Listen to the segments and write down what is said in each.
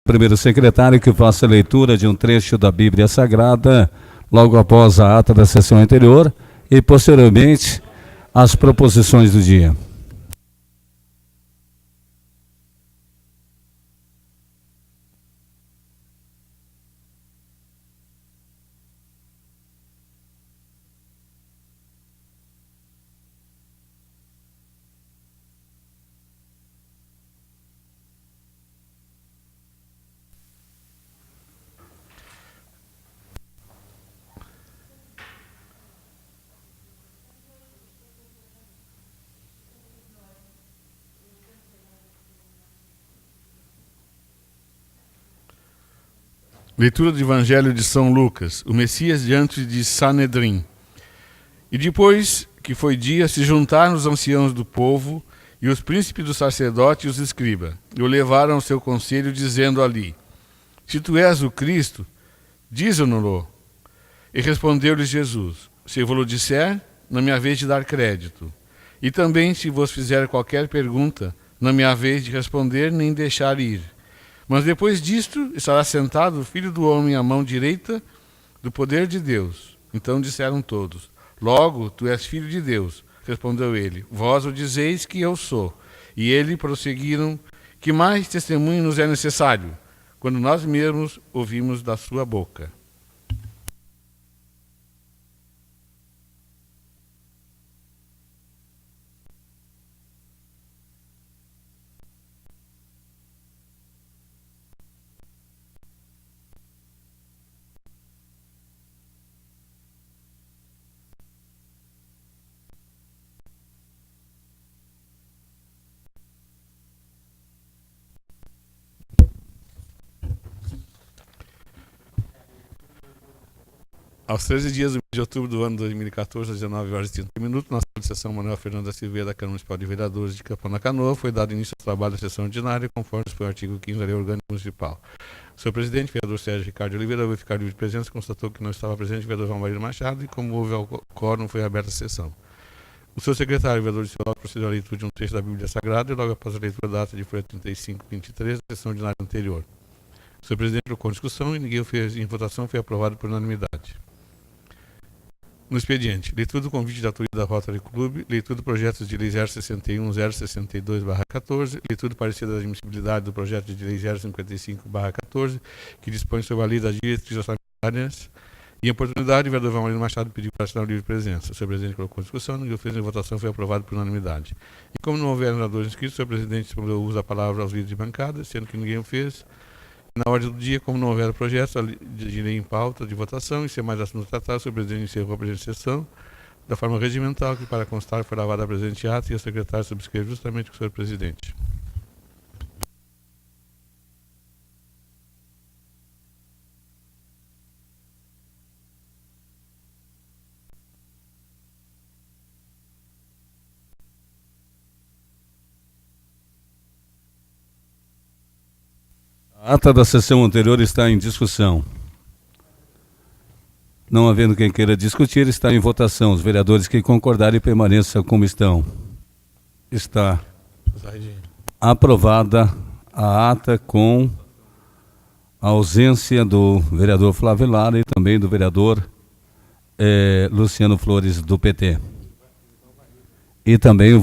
primeiro secretário que faça a leitura de um trecho da Bíblia Sagrada, logo após a ata da sessão anterior, e posteriormente as proposições do dia. Leitura do Evangelho de São Lucas, o Messias diante de Sanedrim. E depois que foi dia, se juntaram os anciãos do povo e os príncipes dos sacerdotes e os escribas, e o levaram ao seu conselho, dizendo ali: Se tu és o Cristo, dize-no-lo. E respondeu-lhe Jesus: Se eu vos disser, não me haveis de dar crédito. E também, se vos fizer qualquer pergunta, não me haveis de responder nem deixar ir. Mas depois disto estará sentado o Filho do Homem à mão direita do poder de Deus. Então disseram todos: Logo, tu és Filho de Deus. Respondeu ele: Vós o dizeis que eu sou. E ele prosseguiram: Que mais testemunho nos é necessário, quando nós mesmos ouvimos da sua boca? Aos 13 dias do mês de outubro do ano 2014, às 19 horas e 30 minutos, na sala de sessão Manuel Fernando da Silveira da Câmara Municipal de Vereadores de Capão da Canoa, foi dado início ao trabalho da sessão ordinária, conforme o artigo 15 da Lei Orgânica Municipal. O senhor presidente, vereador Sérgio Ricardo Oliveira, ao verificar o livro de presença, constatou que não estava presente o vereador Valmarino Machado e, como houve ao quórum, foi aberta a sessão. O senhor secretário, vereador de Cioló, procedeu à leitura de um texto da Bíblia Sagrada e logo após a leitura da ata de folha 35-23 da sessão ordinária anterior. O senhor presidente trocou discussão e ninguém o fez em votação, foi aprovado por unanimidade. No expediente, leitura do convite da autoria da Rotary Club, leitura do projeto de lei 061-062/14, leitura do parecer da admissibilidade do projeto de lei 055/14, que dispõe sobre a lei das diretrizes orçamentárias, e em oportunidade, o vereador Valmarino Machado pediu para assinar o livro de presença. O senhor presidente colocou em discussão, ninguém o fez em votação, foi aprovado por unanimidade. E como não houver oradores inscritos, o senhor presidente usa a palavra aos líderes de bancada, sendo que ninguém o fez. Na ordem do dia, como não houver projeto de lei em pauta de votação e ser mais assunto tratado, o senhor presidente encerrou a presente sessão da forma regimental, que para constar foi lavada a presente ata e o secretário subscreve justamente com o senhor presidente. A ata da sessão anterior está em discussão. Não havendo quem queira discutir, está em votação. Os vereadores que concordarem permaneçam como estão. Está aprovada a ata com a ausência do vereador Flávio Lara e também do vereador Luciano Flores, do PT. E também o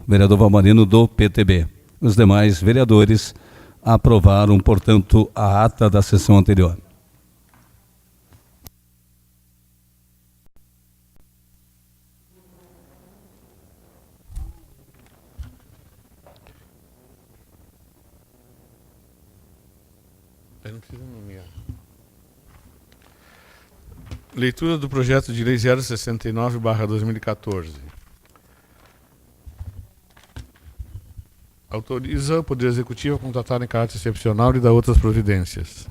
vereador Valmarino, do PTB. Os demais vereadores aprovaram, portanto, a ata da sessão anterior. Eu não preciso nomear. Leitura do projeto de lei 069/2014. Autoriza o Poder Executivo a contratar em caráter excepcional e dar outras providências.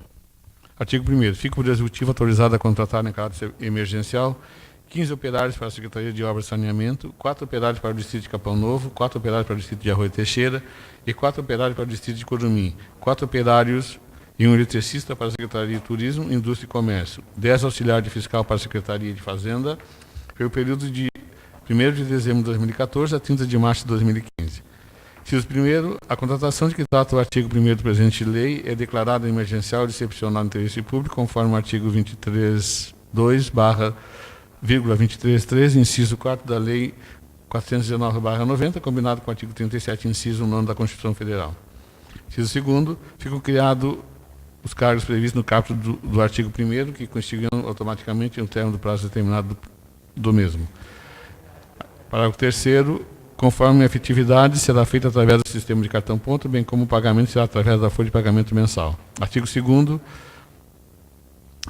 Artigo 1º. Fica o Poder Executivo autorizado a contratar em caráter emergencial 15 operários para a Secretaria de Obras e Saneamento, 4 operários para o Distrito de Capão Novo, 4 operários para o Distrito de Arroio Teixeira e 4 operários para o Distrito de Curumim, 4 operários e um eletricista para a Secretaria de Turismo, Indústria e Comércio, 10 auxiliares de fiscal para a Secretaria de Fazenda, pelo período de 1º de dezembro de 2014 a 30 de março de 2015. Inciso 1º, a contratação de que trata o artigo 1º do presente lei é declarada emergencial e excepcional de interesse público, conforme o artigo 23.2/23.3, inciso 4 da Lei 419/90, combinado com o artigo 37, inciso 9 da Constituição Federal. Inciso 2º, ficam criados os cargos previstos no capítulo do artigo 1º, que constituirão automaticamente no termo do prazo determinado do mesmo. Parágrafo 3º, conforme a efetividade será feita através do sistema de cartão-ponto, bem como o pagamento será através da folha de pagamento mensal. Artigo 2º,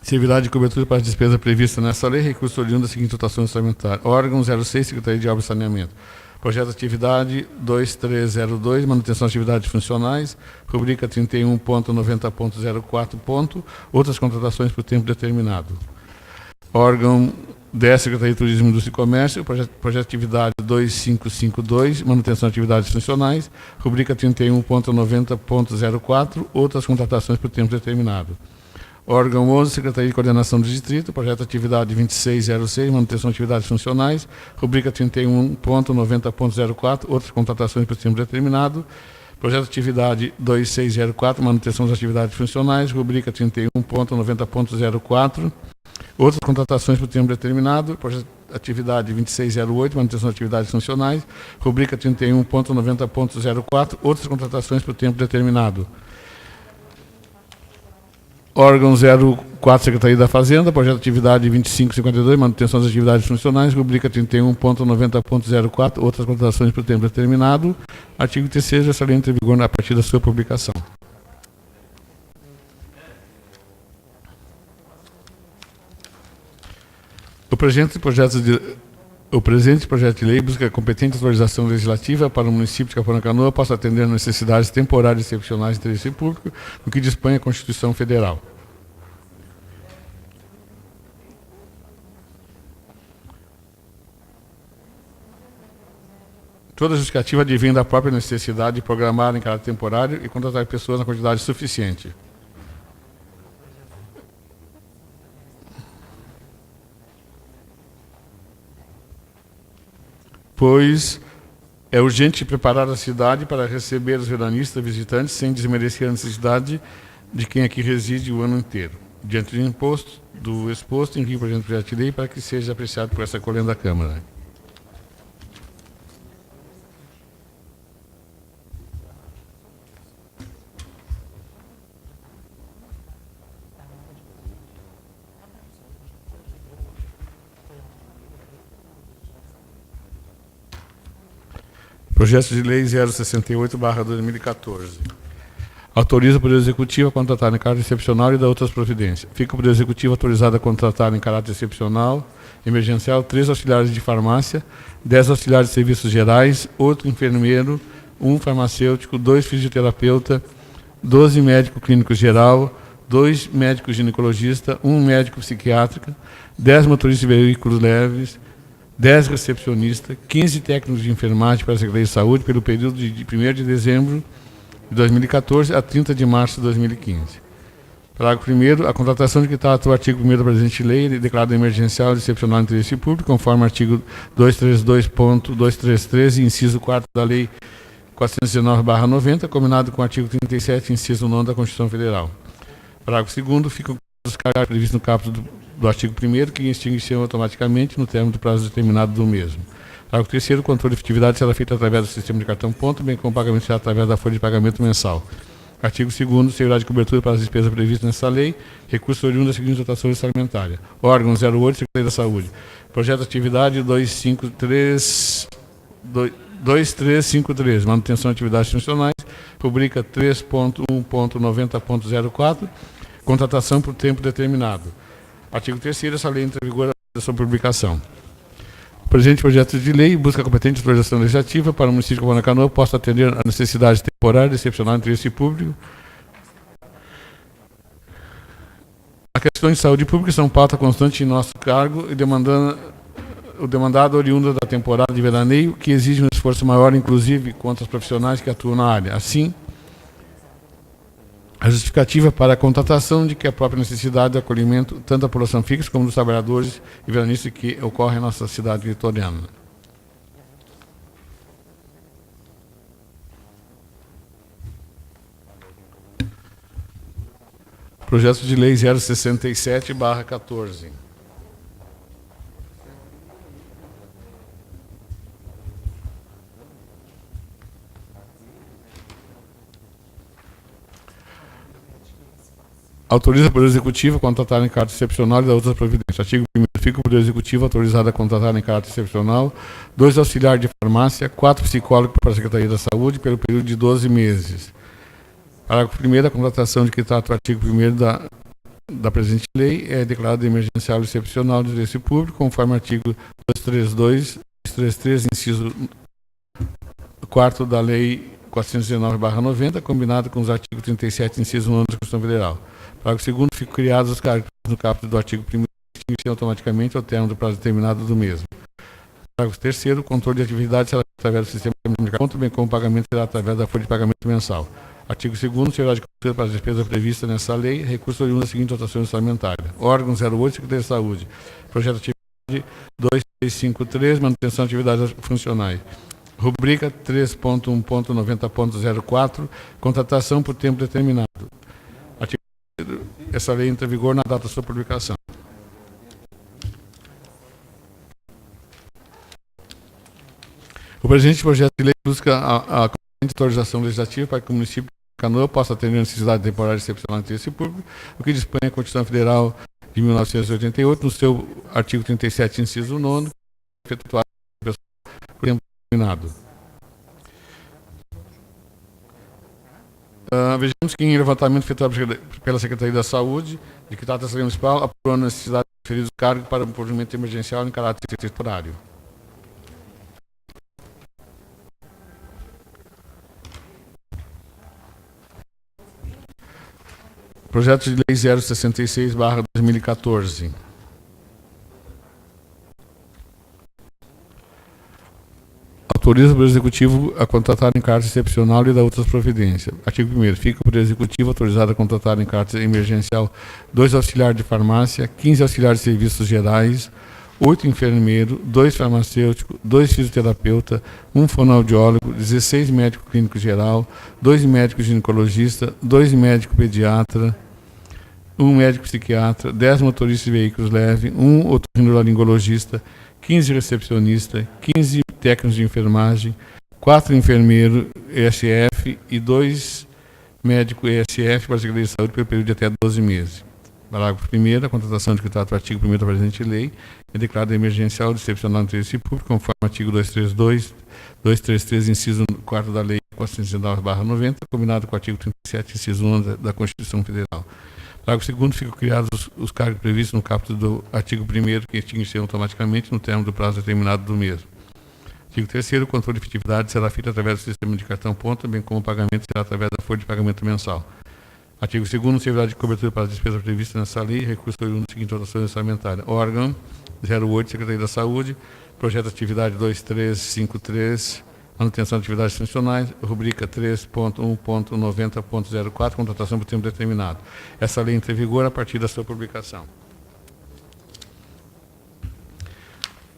servirá de cobertura para as despesas previstas nessa lei, recurso oriundo da seguinte dotação orçamentária. Órgão 06, Secretaria de Obras e Saneamento. Projeto de atividade 2302, manutenção de atividades funcionais, rubrica 31.90.04, outras contratações por tempo determinado. Órgão 10, Secretaria de Turismo, Indústria e Comércio, projeto de atividade 2552, manutenção de atividades funcionais, rubrica 31.90.04, outras contratações por tempo determinado. Órgão 11, Secretaria de Coordenação do Distrito, projeto de atividade 2606, manutenção de atividades funcionais, rubrica 31.90.04, outras contratações por tempo determinado. Projeto de atividade 2604, manutenção das atividades funcionais, rubrica 31.90.04, outras contratações por tempo determinado. Projeto de atividade 2608, manutenção das atividades funcionais, rubrica 31.90.04, outras contratações por tempo determinado. Órgão 04, Secretaria da Fazenda, projeto de atividade 2552, manutenção das atividades funcionais, rubrica 31.90.04, outras contratações por tempo determinado. Artigo 3º, essa lei entra em vigor a partir da sua publicação. O presente projeto de lei busca a competente autorização legislativa para o município de Capoeira-Canoa possa atender às necessidades temporárias e excepcionais de interesse público, no que dispõe a Constituição Federal. Toda justificativa advém da própria necessidade de programar em caráter temporário e contratar pessoas na quantidade suficiente. Pois é urgente preparar a cidade para receber os veranistas visitantes sem desmerecer a necessidade de quem aqui reside o ano inteiro. Diante do exposto, envio o presente projeto de lei para que seja apreciado por essa colenda da Câmara. Projeto de Lei 068/2014. Autoriza o Poder Executivo a contratar em caráter excepcional e dá outras providências. Fica o Poder Executivo autorizado a contratar em caráter excepcional, emergencial, 3 auxiliares de farmácia, 10 auxiliares de serviços gerais, 8 enfermeiro, 1 farmacêutico, 2 fisioterapeuta, 12 médico clínico geral, 2 médicos ginecologistas, 1 médico psiquiátrica, 10 motoristas de veículos leves, 10 recepcionistas, 15 técnicos de enfermagem para a Secretaria de Saúde pelo período de 1º de dezembro de 2014 a 30 de março de 2015. Parágrafo 1º, a contratação de que trata o artigo 1º da presente lei é declarada emergencial e excepcional de interesse público, conforme o artigo 232.233, inciso 4 da Lei 419/90, combinado com o artigo 37, inciso 9 da Constituição Federal. Parágrafo 2º, ficam os cargos previstos no capítulo do artigo 1º, que extinguirão automaticamente no termo do prazo determinado do mesmo. Parágrafo 3º, o controle de efetividade será feito através do sistema de cartão-ponto, bem como o pagamento será através da folha de pagamento mensal. Artigo 2º, servirá de cobertura para as despesas previstas nessa lei, recurso oriundo da seguinte dotação orçamentária. Órgão 08, Secretaria da Saúde. Projeto de atividade 2353, manutenção de atividades funcionais, rubrica 3.1.90.04, contratação por tempo determinado. Artigo 3º, essa lei entra em vigor da sua publicação. O presente projeto de lei busca a competente autorização legislativa para o município de Capoeira-Canoa possa atender a necessidade temporária e excepcional de interesse público. As questões de saúde pública são pauta constante em nosso cargo e o demandado oriundo da temporada de veraneio, que exige um esforço maior, inclusive, contra os profissionais que atuam na área. Assim, a justificativa para a contratação de que a própria necessidade de acolhimento, tanto da população fixa como dos trabalhadores e veranistas que ocorre em nossa cidade vitoriana. Projeto de Lei 067/14. Autoriza o Poder Executivo a contratar em caráter excepcional e da outras providências. Artigo 1º. Fica o Poder Executivo autorizado a contratar em caráter excepcional 2 auxiliares de farmácia, 4 psicólogos para a Secretaria da Saúde pelo período de 12 meses. Parágrafo 1º. A contratação de que trata o artigo 1º da presente lei é declarada emergencial e excepcional de interesse público, conforme o artigo 232, 233, inciso 4º da Lei 419/90, combinado com os artigos 37, inciso 9 da Constituição Federal. Parágrafo 2º. Ficam criados os cargos no caput do artigo 1º que extinguem automaticamente ao termo do prazo determinado do mesmo. Parágrafo 3º. O controle de atividade será através do sistema de conta, bem como o pagamento será através da folha de pagamento mensal. Artigo 2º. Será de cobertura para as despesas previstas nessa lei, recurso oriundo da seguinte dotação orçamentária. Órgão 08, Secretaria de Saúde. Projeto de atividade 2353, manutenção de atividades funcionais. Rubrica 3.1.90.04, contratação por tempo determinado. Essa lei entra em vigor na data da sua publicação. O presente projeto de lei busca a autorização legislativa para que o município de Canoa possa atender a necessidade temporária excepcional de interesse público, o que dispõe a Constituição Federal de 1988, no seu artigo 37, inciso 9, efetuado por tempo determinado. Vejamos que em levantamento efetuado pela Secretaria da Saúde, de que trata essa lei municipal, apurou a necessidade de referir os cargos para um procedimento emergencial em caráter temporário. Projeto de Lei 066/2014. Autoriza o Poder Executivo a contratar em caráter excepcional e da outras providências. Artigo 1º. Fica o Poder Executivo autorizado a contratar em caráter emergencial 2 auxiliares de farmácia, 15 auxiliares de serviços gerais, 8 enfermeiros, 2 farmacêuticos, 2 fisioterapeutas, 1 fonoaudiólogo, 16 médicos clínicos geral, 2 médicos ginecologistas, 2 médicos pediatras, 1 médico psiquiatra, 10 motoristas de veículos leves, 1 otorrinolaringologista, 15 recepcionistas, 15 técnicos de enfermagem, 4 enfermeiros ESF e 2 médicos ESF para a Secretaria de Saúde pelo período de até 12 meses. Parágrafo 1º. A contratação de que trata o artigo 1º da presente lei é declarada emergencial de excepcional de interesse público, conforme o artigo 232, 233, inciso 4º da Lei 419/90, combinado com o artigo 37, inciso 1 da Constituição Federal. Parágrafo 2º. Ficam criados os cargos previstos no caput do artigo 1º, que extinguem-se automaticamente no termo do prazo determinado do mesmo. Artigo 3º. O controle de efetividade será feito através do sistema de cartão ponta, bem como o pagamento será através da folha de pagamento mensal. Artigo 2º. Servirá de cobertura para as despesas previstas nessa lei, recurso oriundo da seguinte dotação orçamentária. Órgão 08, Secretaria da Saúde. Projeto de atividade 2353, manutenção de atividades funcionais, rubrica 3.1.90.04, contratação por tempo determinado. Essa lei entra em vigor a partir da sua publicação.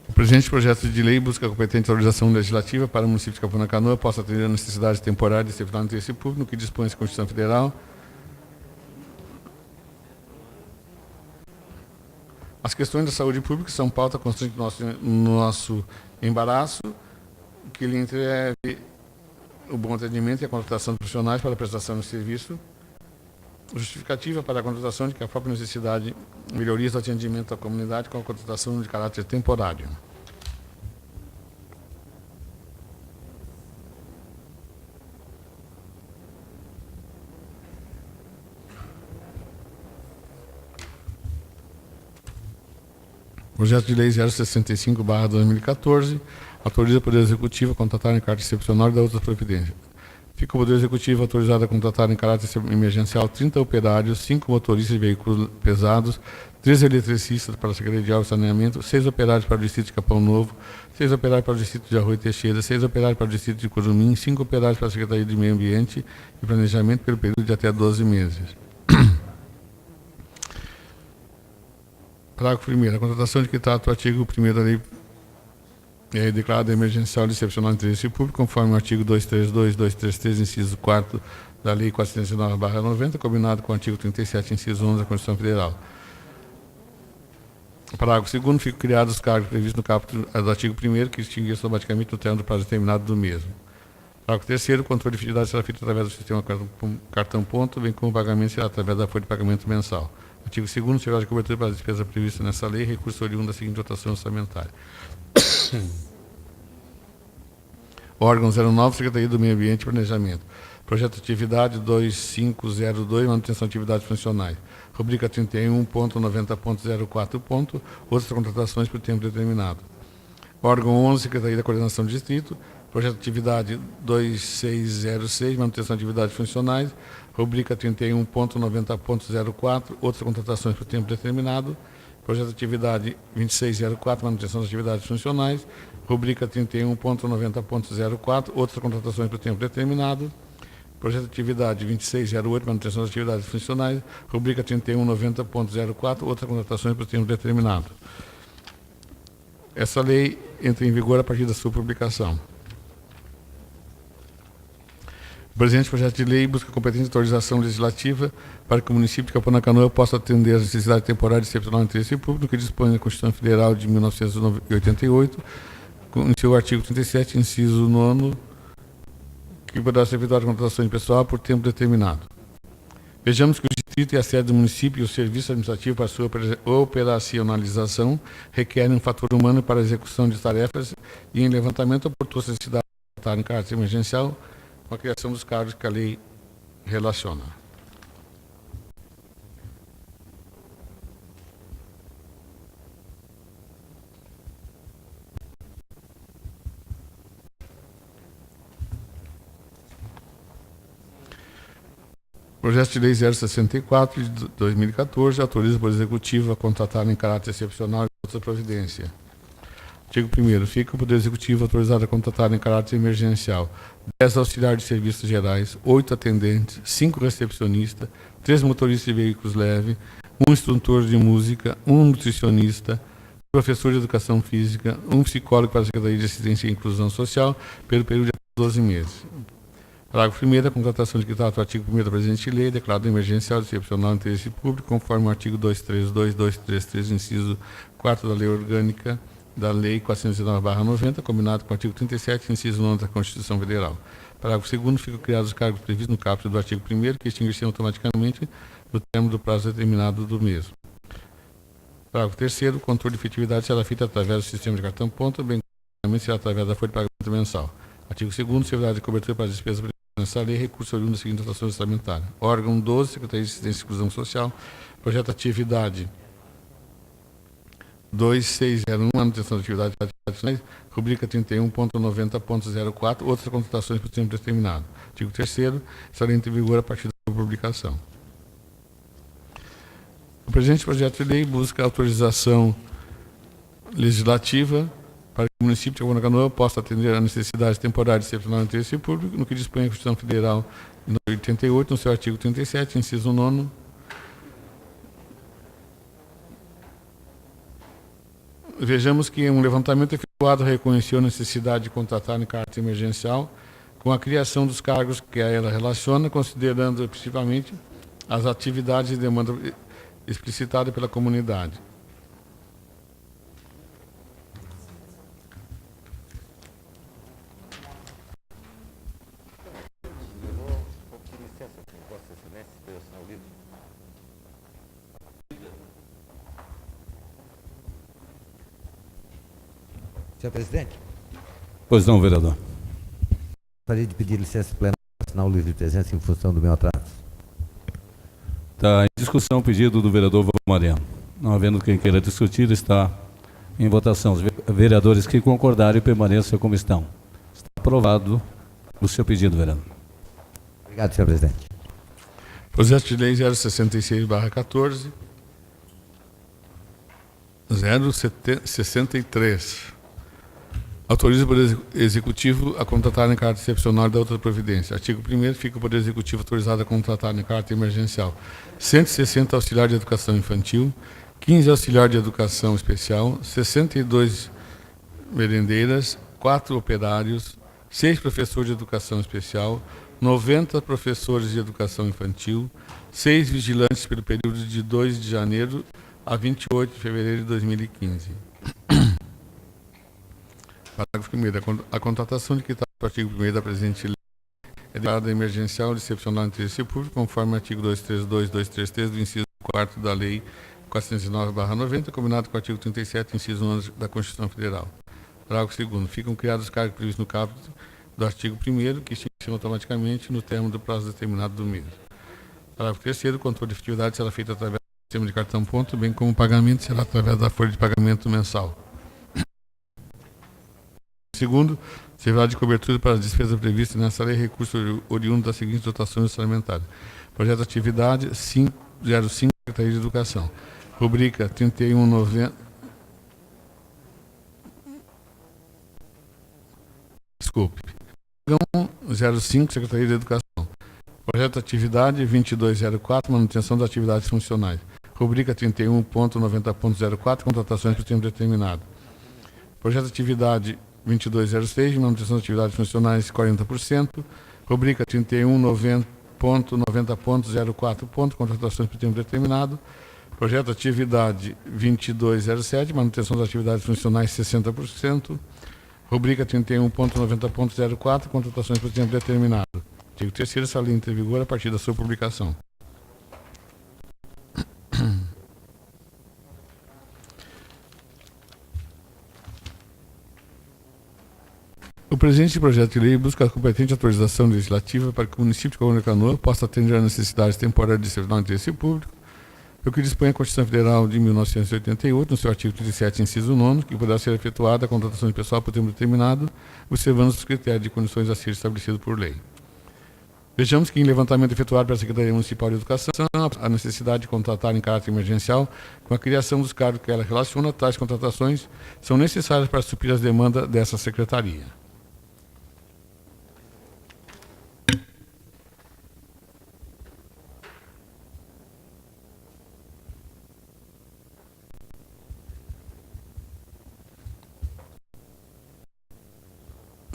O presente projeto de lei busca a competente autorização legislativa para o município de Capão da Canoa possa atender a necessidades temporárias de excepcional interesse público, no que dispõe a Constituição Federal. As questões da saúde pública são pauta constante do nosso embaraço, que lhe entregue o bom atendimento e a contratação de profissionais para a prestação de serviço, justificativa para a contratação de que a própria necessidade melhorias do atendimento à comunidade com a contratação de caráter temporário. Projeto de Lei 065/2014 autoriza o Poder Executivo a contratar em caráter excepcional e da outras providências. Fica o Poder Executivo autorizado a contratar em caráter emergencial 30 operários, 5 motoristas de veículos pesados, 3 eletricistas para a Secretaria de Água e Saneamento, 6 operários para o Distrito de Capão Novo, 6 operários para o Distrito de Arroio Teixeira, 6 operários para o Distrito de Curumim, 5 operários para a Secretaria de Meio Ambiente e Planejamento pelo período de até 12 meses. Parágrafo 1º. A contratação de que trata o artigo 1º da lei é declarada emergencial e excepcional de interesse público, conforme o artigo 232, 233, inciso 4º da Lei 409/90, combinado com o artigo 37, inciso 11 da Constituição Federal. Parágrafo 2º, ficam criados os cargos previstos no capítulo do artigo 1º, que extinguem automaticamente no término do prazo determinado do mesmo. Parágrafo 3º, o controle de fidelidade será feito através do sistema cartão-ponto, bem como o pagamento será através da folha de pagamento mensal. Artigo 2º, será de cobertura para as despesas previstas nessa lei, recurso oriundo da seguinte dotação orçamentária. Órgão 09, Secretaria do Meio Ambiente e Planejamento. Projeto de atividade 2502, manutenção de atividades funcionais. Rubrica 31.90.04. Outras contratações por tempo determinado. Órgão 11, Secretaria da Coordenação de Distrito. Projeto de atividade 2606, manutenção de atividades funcionais. Rubrica 31.90.04. Outras contratações por tempo determinado. Projeto de atividade 2604, manutenção das atividades funcionais. Rubrica 31.90.04. Outras contratações por tempo determinado. Projeto de atividade 2608, manutenção das atividades funcionais. Rubrica 31.90.04. Outras contratações por tempo determinado. Essa lei entra em vigor a partir da sua publicação. O presente projeto de lei busca competência de autorização legislativa para que o município de Capão da Canoa possa atender às necessidades temporárias de excepcional interesse público, que dispõe da Constituição Federal de 1988, com seu artigo 37, inciso 9, que poderá ser efetuada contratação de pessoal por tempo determinado. Vejamos que o distrito e a sede do município e o serviço administrativo para sua operacionalização requerem um fator humano para a execução de tarefas e, em levantamento oportuno, a necessidade de em caráter emergencial, com a criação dos cargos que a lei relaciona. Projeto de Lei 064 de 2014 autoriza o Poder Executivo a contratar em caráter excepcional e outra providência. Artigo 1º. Fica o Poder Executivo autorizado a contratar em caráter emergencial 10 auxiliares de serviços gerais, 8 atendentes, 5 recepcionistas, 3 motoristas de veículos leves, 1 instrutor de música, 1 nutricionista, professor de educação física, 1 psicólogo para a Secretaria de Assistência e Inclusão Social, pelo período de 12 meses. Parágrafo 1º. A contratação de que trata o artigo 1º da presente lei é declarada emergencial de excepcional interesse público, conforme o artigo 232, 233, inciso 4 da Lei Orgânica da Lei 409/90, combinado com o artigo 37, inciso 9 da Constituição Federal. Parágrafo 2º. Ficam criados os cargos previstos no capítulo do artigo 1º, que extinguem-se automaticamente no término do prazo determinado do mesmo. Parágrafo 3º. O controle de efetividade será feito através do sistema de cartão-ponto, bem como será através da folha de pagamento mensal. Artigo 2º. Severidade de cobertura para as despesas nessa lei, recurso oriundo da seguinte dotação orçamentária. Órgão 12, Secretaria de Assistência e Inclusão Social. Projeto de atividade 2601, manutenção de atividades tradicionais, rubrica 31.90.04, outras contratações por tempo determinado. Artigo 3º, estará em vigor a partir da publicação. O presente projeto de lei busca autorização legislativa para que o município de Capão da Canoa possa atender às necessidades temporárias de excepcional de interesse público, no que dispõe a Constituição Federal de 88, no seu artigo 37, inciso 9, vejamos que um levantamento efetuado reconheceu a necessidade de contratar em caráter emergencial com a criação dos cargos que a ela relaciona, considerando principalmente as atividades e demanda explicitada pela comunidade. Senhor presidente, Pois não, vereador. gostaria de pedir licença plenária para assinar o livro de presença em função do meu atraso. Está em discussão o pedido do vereador Valmariano. Não havendo quem queira discutir, está em votação. Os vereadores que concordarem permaneçam como estão. Está aprovado o seu pedido, vereador. Obrigado, senhor presidente. Projeto de Lei 066/14, 063. Autoriza o Poder Executivo a contratar em caráter excepcional da outra providência. Artigo 1º. Fica o Poder Executivo autorizado a contratar em caráter emergencial 160 auxiliares de educação infantil, 15 auxiliares de educação especial, 62 merendeiras, 4 operários, 6 professores de educação especial, 90 professores de educação infantil, 6 vigilantes pelo período de 2 de janeiro a 28 de fevereiro de 2015. Parágrafo 1º. A contratação de que está no artigo 1º da presente lei é declarada emergencial e excepcional de interesse público, conforme o artigo 232 e 233 do inciso 4º da Lei 409/90, combinado com o artigo 37, inciso 11 da Constituição Federal. Parágrafo 2º. Ficam criados os cargos previstos no caput do artigo 1º, que extinguem automaticamente no termo do prazo determinado do mesmo. Parágrafo 3º. O controle de efetividade será feito através do sistema de cartão ponto, bem como o pagamento será através da folha de pagamento mensal. Segundo, servirá de cobertura para as despesas previstas nessa lei recurso oriundo das seguintes dotações orçamentárias. Projeto de atividade 505, Secretaria de Educação. Rubrica 3190. Desculpe. 05, Secretaria de Educação. Projeto de atividade 2204, manutenção das atividades funcionais. Rubrica 31.90.04, contratações por tempo determinado. Projeto de atividade 2206, manutenção das atividades funcionais 40%. Rubrica 31.90.04, contratações por tempo determinado. Projeto de atividade 2207, manutenção das atividades funcionais 60%. Rubrica 31.90.04, contratações por tempo determinado. Artigo 3º, essa lei entra em vigor a partir da sua publicação. O presente projeto de lei busca a competente autorização legislativa para que o município de Colônia Canoa possa atender às necessidades temporárias de excepcional interesse público, o que dispõe a Constituição Federal de 1988, no seu artigo 37, inciso 9, que poderá ser efetuada a contratação de pessoal por tempo determinado, observando os critérios de condições a ser estabelecidos por lei. Vejamos que em levantamento efetuado pela Secretaria Municipal de Educação, a necessidade de contratar em caráter emergencial, com a criação dos cargos que ela relaciona, tais contratações são necessárias para suprir as demandas dessa Secretaria.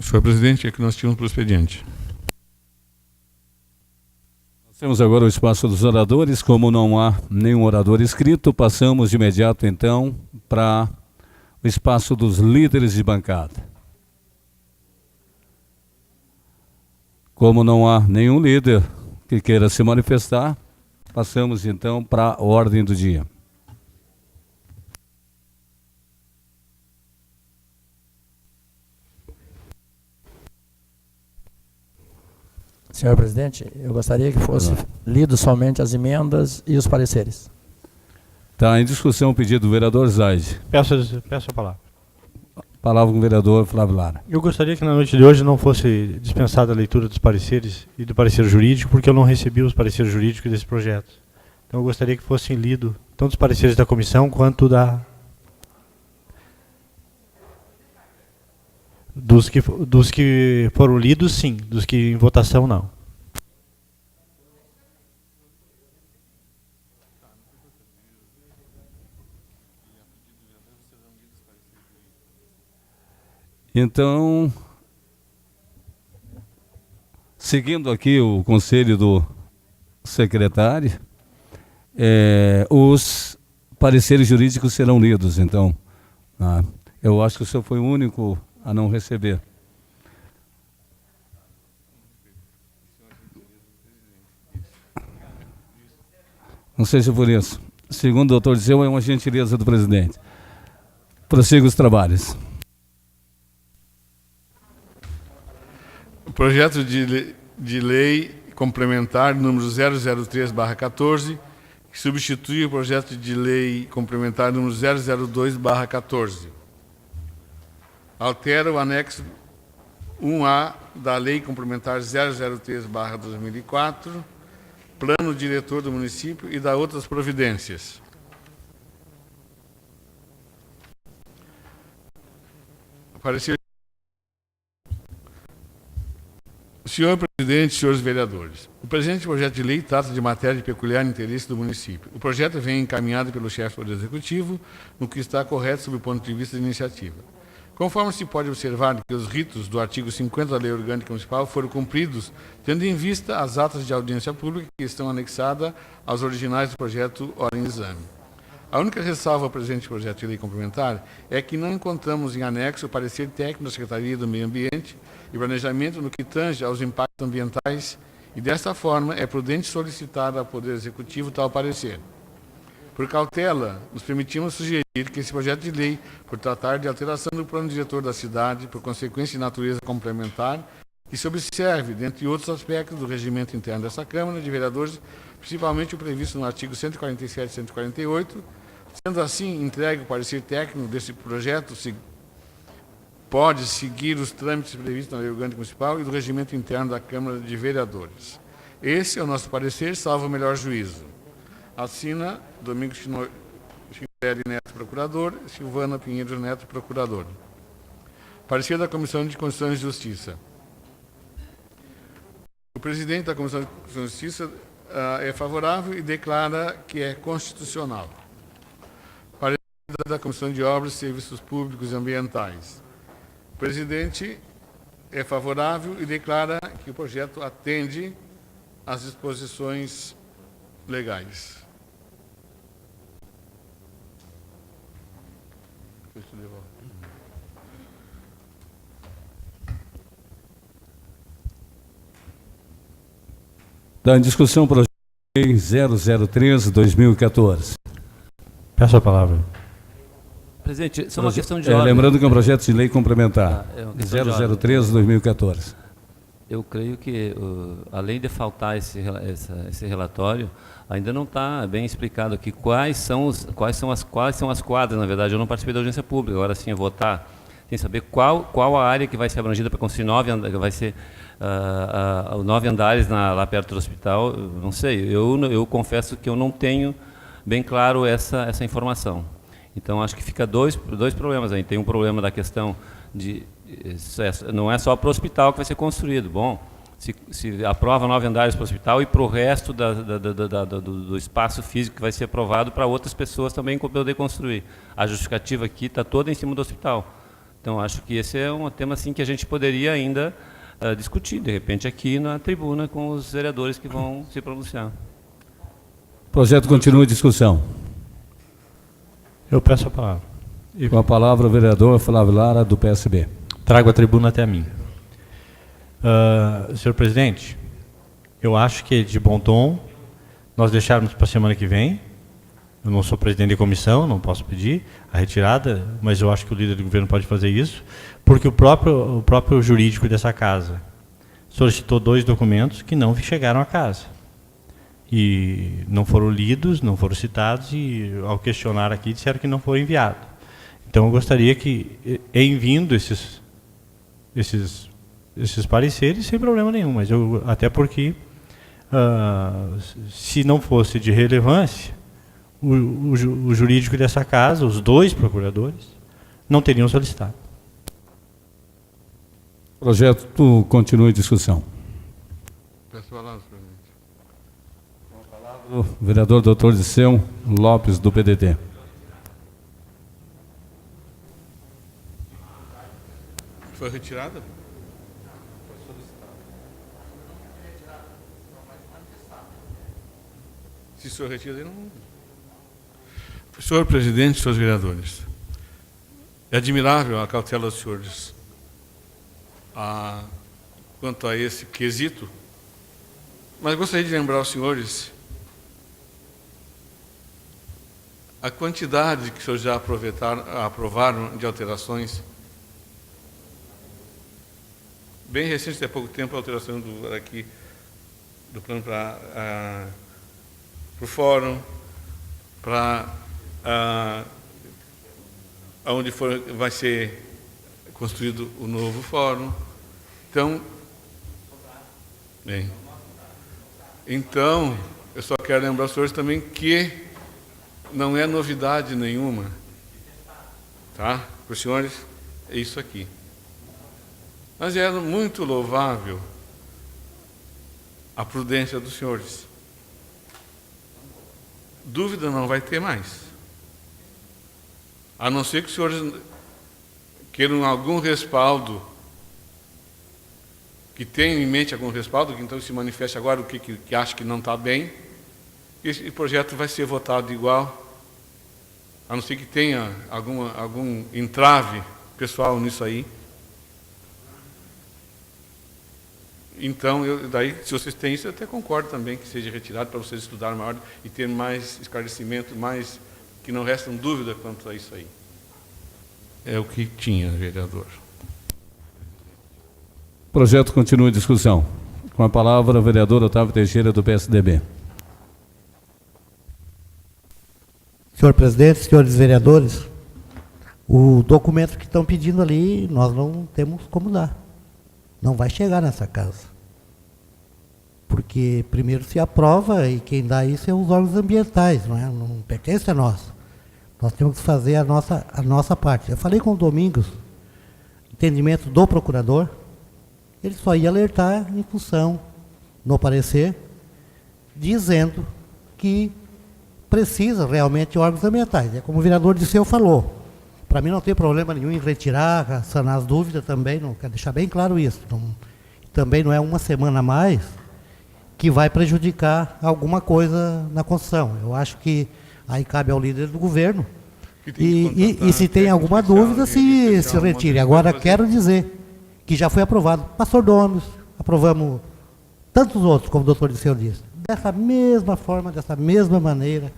Senhor presidente, é que nós tínhamos para o expediente. Nós temos agora o espaço dos oradores. Como não há nenhum orador inscrito, passamos de imediato, então, para o espaço dos líderes de bancada. Como não há nenhum líder que queira se manifestar, passamos, então, para a ordem do dia. Senhor presidente, eu gostaria que fosse lido somente as emendas e os pareceres. Está em discussão o pedido do vereador Zaide. Peço a palavra. Palavra com o vereador Flávio Lara. Eu gostaria que na noite de hoje não fosse dispensada a leitura dos pareceres e do parecer jurídico, porque eu não recebi os pareceres jurídicos desse projeto. Então eu gostaria que fossem lidos tanto os pareceres da comissão quanto dos que foram lidos, sim. Dos que em votação, não. Então, seguindo aqui o conselho do secretário, os pareceres jurídicos serão lidos, então. Eu acho que o senhor foi o único a não receber. Não seja por isso. Segundo o doutor Dizeu, é uma gentileza do presidente. Prossiga os trabalhos. O projeto de lei complementar número 003/14, que substitui o projeto de lei complementar número 002/14. Altera o anexo 1A da Lei Complementar 003/2004, Plano Diretor do Município e da outras providências. Parecer. Senhor presidente, senhores vereadores, o presente projeto de lei trata de matéria de peculiar interesse do município. O projeto vem encaminhado pelo chefe do Poder Executivo, no que está correto sob o ponto de vista de iniciativa. Conforme se pode observar que os ritos do artigo 50 da Lei Orgânica Municipal foram cumpridos, tendo em vista as atas de audiência pública que estão anexadas aos originais do projeto ora em exame. A única ressalva ao presente projeto de lei complementar é que não encontramos em anexo o parecer técnico da Secretaria do Meio Ambiente e Planejamento no que tange aos impactos ambientais e, desta forma, é prudente solicitar ao Poder Executivo tal parecer. Por cautela, nos permitimos sugerir que esse projeto de lei, por tratar de alteração do plano diretor da cidade, por consequência de natureza complementar, que se observe, dentre outros aspectos do regimento interno dessa Câmara de Vereadores, principalmente o previsto no artigo 147 e 148, sendo assim entregue o parecer técnico desse projeto, pode seguir os trâmites previstos na Lei Orgânica Municipal e do regimento interno da Câmara de Vereadores. Esse é o nosso parecer, salvo o melhor juízo. Assina Domingos Chinelli Neto, procurador, Silvana Pinheiro Neto, procurador. Parecer da Comissão de Constituição e Justiça. O presidente da Comissão de Constituição e Justiça é favorável e declara que é constitucional. Parecer da Comissão de Obras, Serviços Públicos e Ambientais. O presidente é favorável e declara que o projeto atende às disposições legais. Está em discussão o projeto de lei 0013/2014. Peço a palavra. Presidente, só uma questão de ordem. Lembrando que é um projeto de lei complementar. É uma questão de ordem. 0013/2014. Eu creio que, além de faltar esse relatório, ainda não está bem explicado aqui quais são as quadras, na verdade. Eu não participei da audiência pública, agora sim eu vou estar sem saber qual a área que vai ser abrangida para construir 9 andares lá perto do hospital. Não sei, eu confesso que eu não tenho bem claro essa informação. Então, acho que fica dois problemas aí. Tem um problema da questão de... Não é só para o hospital que vai ser construído. Bom, se aprova 9 andares para o hospital e para o resto do espaço físico que vai ser aprovado para outras pessoas também poder construir. A justificativa aqui está toda em cima do hospital. Então, acho que esse é um tema assim, que a gente poderia ainda discutir, de repente, aqui na tribuna com os vereadores que vão se pronunciar. O projeto continua em discussão. Eu peço a palavra. Com a palavra o vereador Flávio Lara, do PSB. Trago a tribuna até mim. Senhor presidente, eu acho que é de bom tom nós deixarmos para a semana que vem. Eu não sou presidente de comissão, não posso pedir a retirada, mas eu acho que o líder do governo pode fazer isso, porque o próprio jurídico dessa casa solicitou 2 documentos que não chegaram à casa. E não foram lidos, não foram citados, e ao questionar aqui disseram que não foram enviados. Então eu gostaria que, em vindo esses pareceres, sem problema nenhum, mas até porque, se não fosse de relevância, o jurídico dessa casa, os 2 procuradores, não teriam solicitado. O projeto continua em discussão. Peço a palavra, presidente. O vereador Dr. Disseu Lopes, do PDT. Foi retirada? Se o senhor retira, ele não... Senhor presidente, senhores vereadores, é admirável a cautela dos senhores quanto a esse quesito, mas gostaria de lembrar aos senhores a quantidade que os senhores já aprovaram de alterações. Bem recente, há pouco tempo, a alteração do plano para o fórum, para onde vai ser construído o novo fórum. Então, eu só quero lembrar aos senhores também que não é novidade nenhuma, tá? Para os senhores, é isso aqui. Mas é muito louvável a prudência dos senhores. Dúvida não vai ter mais. A não ser que os senhores queiram algum respaldo, que tenham em mente algum respaldo, que então se manifeste agora o que acha que não está bem, esse projeto vai ser votado igual, a não ser que tenha algum entrave pessoal nisso aí. Então, daí, se vocês têm isso, eu até concordo também que seja retirado para vocês estudarem maior e ter mais esclarecimento, mais que não restam dúvida quanto a isso aí. É o que tinha, vereador. O projeto continua em discussão. Com a palavra, o vereador Otávio Teixeira, do PSDB. Senhor presidente, senhores vereadores, o documento que estão pedindo ali, nós não temos como dar. Não vai chegar nessa casa. Porque primeiro se aprova e quem dá isso é os órgãos ambientais, não pertence a nós. Nós temos que fazer a nossa parte. Eu falei com o Domingos, entendimento do procurador, ele só ia alertar em função, no parecer, dizendo que precisa realmente de órgãos ambientais. É como o vereador Disseu falou. Para mim não tem problema nenhum em retirar, sanar as dúvidas também, não quero deixar bem claro isso. Também não é uma semana a mais que vai prejudicar alguma coisa na construção. Eu acho que aí cabe ao líder do governo e se tem alguma dúvida, se retire. Agora quero dizer que já foi aprovado Pastor Domes, aprovamos tantos outros, como o doutor Disseu disse, dessa mesma forma, dessa mesma maneira,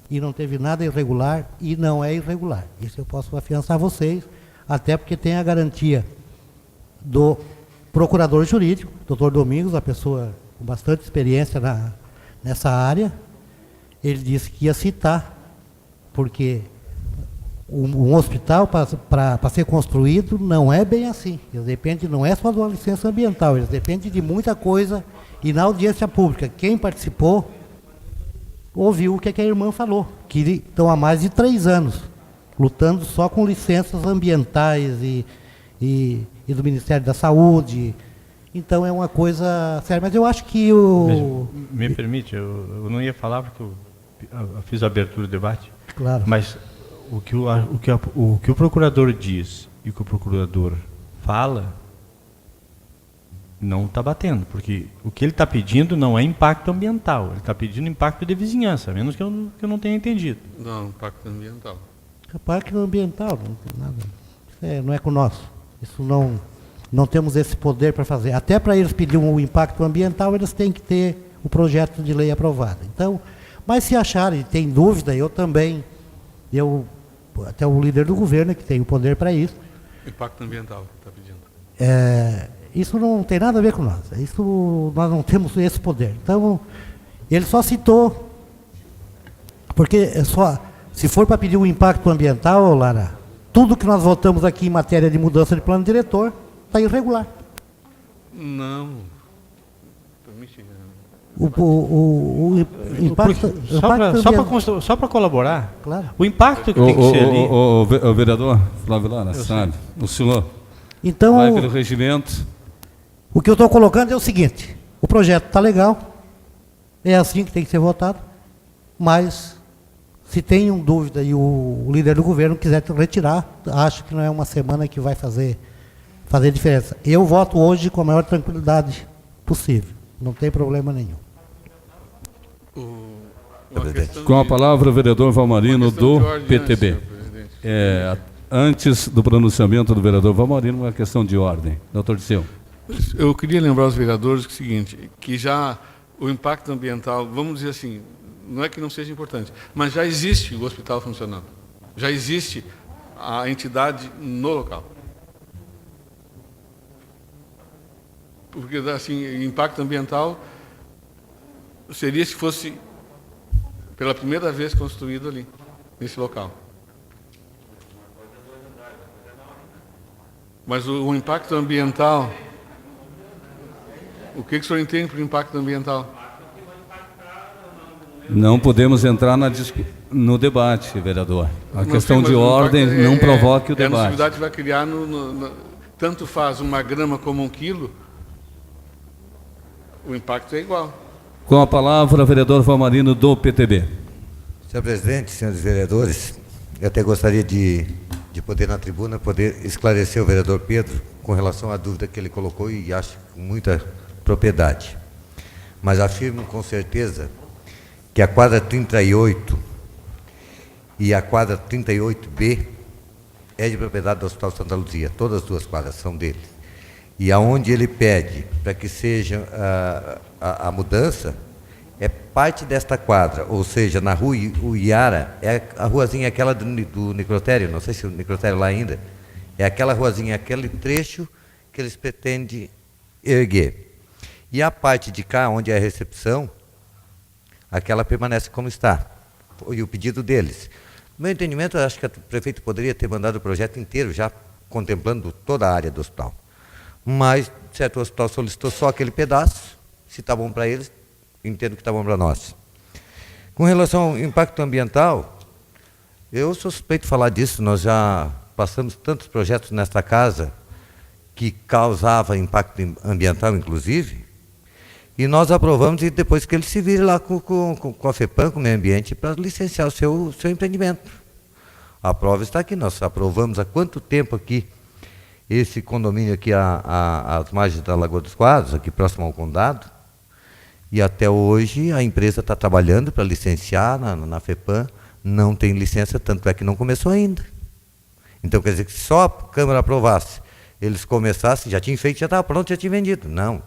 e não teve nada irregular, e não é irregular. Isso eu posso afiançar a vocês, até porque tem a garantia do procurador jurídico, doutor Domingos, a pessoa com bastante experiência nessa área. Ele disse que ia citar, porque um hospital, para ser construído, não é bem assim. Ele depende, não é só de uma licença ambiental, ele depende de muita coisa, e na audiência pública, quem participou, ouviu o que a irmã falou, que estão há mais de 3 anos lutando só com licenças ambientais e do Ministério da Saúde. Então é uma coisa séria. Mas eu acho que Me permite, eu não ia falar porque eu fiz a abertura do debate. Claro. Mas o que o procurador diz e o que o procurador fala não está batendo, porque o que ele está pedindo não é impacto ambiental, ele está pedindo impacto de vizinhança, a menos que eu não tenha entendido. Não, impacto ambiental. Impacto ambiental, não tem nada. Não é com nós. Isso não temos esse poder para fazer. Até para eles pedir um impacto ambiental, eles têm que ter o projeto de lei aprovado. Então, mas se acharem, tem dúvida, eu também, até o líder do governo, que tem o poder para isso. Impacto ambiental, está pedindo. Isso não tem nada a ver com nós. Isso, nós não temos esse poder. Então, ele só citou, porque se for para pedir um impacto ambiental, Lara, tudo que nós votamos aqui em matéria de mudança de plano diretor está irregular. Não. O impacto... Só para colaborar, claro. O impacto que tem que ser ali... O vereador Flávio Lara, sabe? O senhor então, vai pelo regimento... O que eu estou colocando é o seguinte, o projeto está legal, é assim que tem que ser votado, mas se tem dúvida e o líder do governo quiser retirar, acho que não é uma semana que vai fazer diferença. Eu voto hoje com a maior tranquilidade possível, não tem problema nenhum. Com a palavra, o vereador Valmarino, do PTB. Antes do pronunciamento do vereador Valmarino, uma questão de ordem. Doutor Disseu. Eu queria lembrar aos vereadores o seguinte, que já o impacto ambiental, vamos dizer assim, não é que não seja importante, mas já existe o hospital funcionando, já existe a entidade no local. Porque, assim, impacto ambiental seria se fosse pela primeira vez construído ali, nesse local. Mas o impacto ambiental... O que o senhor entende por impacto ambiental? Não podemos entrar no debate, vereador. A questão de ordem não provoque o debate. A nocividade vai criar, tanto faz uma grama como 1 quilo, o impacto é igual. Com a palavra, o vereador Valmarino, do PTB. Senhor presidente, senhores vereadores, eu até gostaria de de poder na tribuna, poder esclarecer o vereador Pedro com relação à dúvida que ele colocou e acho com muita propriedade. Mas afirmo com certeza que a quadra 38 e a quadra 38B é de propriedade do Hospital Santa Luzia, todas as duas quadras são dele. E aonde ele pede para que seja a mudança, é parte desta quadra, ou seja, na rua Uiara, é a ruazinha aquela do necrotério, não sei se o necrotério lá ainda, é aquela ruazinha, aquele trecho que eles pretendem erguer. E a parte de cá, onde é a recepção, aquela permanece como está, foi o pedido deles. No meu entendimento, eu acho que o prefeito poderia ter mandado o projeto inteiro, já contemplando toda a área do hospital. Mas, certo, o hospital solicitou só aquele pedaço, se está bom para eles, entendo que está bom para nós. Com relação ao impacto ambiental, eu sou suspeito de falar disso, nós já passamos tantos projetos nesta casa que causava impacto ambiental, inclusive, e nós aprovamos, e depois que ele se vire lá com a FEPAM, com o meio ambiente, para licenciar o seu empreendimento. A prova está aqui, nós aprovamos há quanto tempo aqui, esse condomínio aqui às margens da Lagoa dos Quadros, aqui próximo ao condado, e até hoje a empresa está trabalhando para licenciar na FEPAM, não tem licença, tanto é que não começou ainda. Então quer dizer que só a Câmara aprovasse, eles começassem, já tinham feito, já estava pronto, já tinha vendido. Não.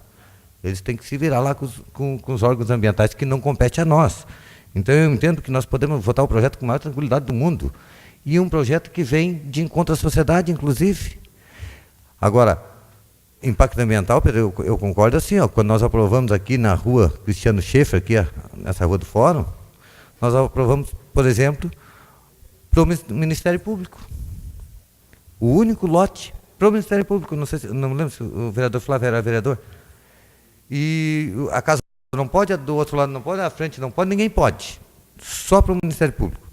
Eles têm que se virar lá com os órgãos ambientais que não competem a nós. Então eu entendo que nós podemos votar o projeto com a maior tranquilidade do mundo. E um projeto que vem de encontro à sociedade, inclusive. Agora, impacto ambiental, Pedro, eu concordo assim, ó, quando nós aprovamos aqui na rua Cristiano Schaeffer, aqui, nessa rua do Fórum, nós aprovamos, por exemplo, para o Ministério Público. O único lote para o Ministério Público, não me lembro se o vereador Flávio era vereador. E a casa não pode, do outro lado não pode, a frente não pode, ninguém pode. Só para o Ministério Público.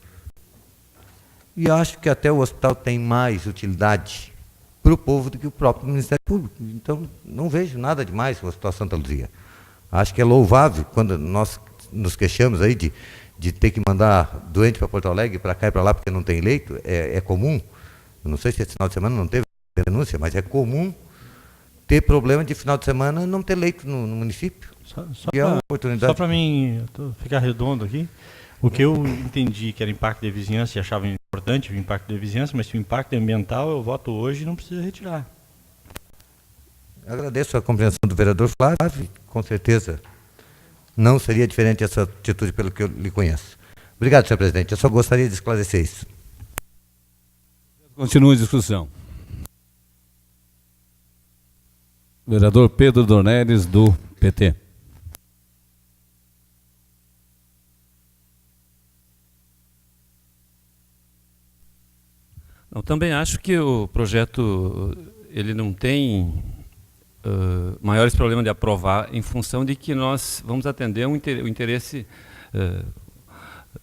E acho que até o hospital tem mais utilidade para o povo do que o próprio Ministério Público. Então, não vejo nada demais com o Hospital Santa Luzia. Acho que é louvável quando nós nos queixamos aí de ter que mandar doente para Porto Alegre, para cá e para lá, porque não tem leito. É comum. Eu não sei se esse final de semana não teve denúncia, mas é comum ter problema de final de semana não ter leito no município. Só para mim ficar redondo aqui, o que eu entendi que era impacto de vizinhança e achava importante o impacto de vizinhança, mas se o impacto é ambiental, eu voto hoje e não precisa retirar. Agradeço a compreensão do vereador Flávio, com certeza não seria diferente essa atitude pelo que eu lhe conheço. Obrigado, senhor presidente. Eu só gostaria de esclarecer isso. Continua a discussão. Vereador Pedro Dornelles, do PT. Eu também acho que o projeto ele não tem maiores problemas de aprovar em função de que nós vamos atender o interesse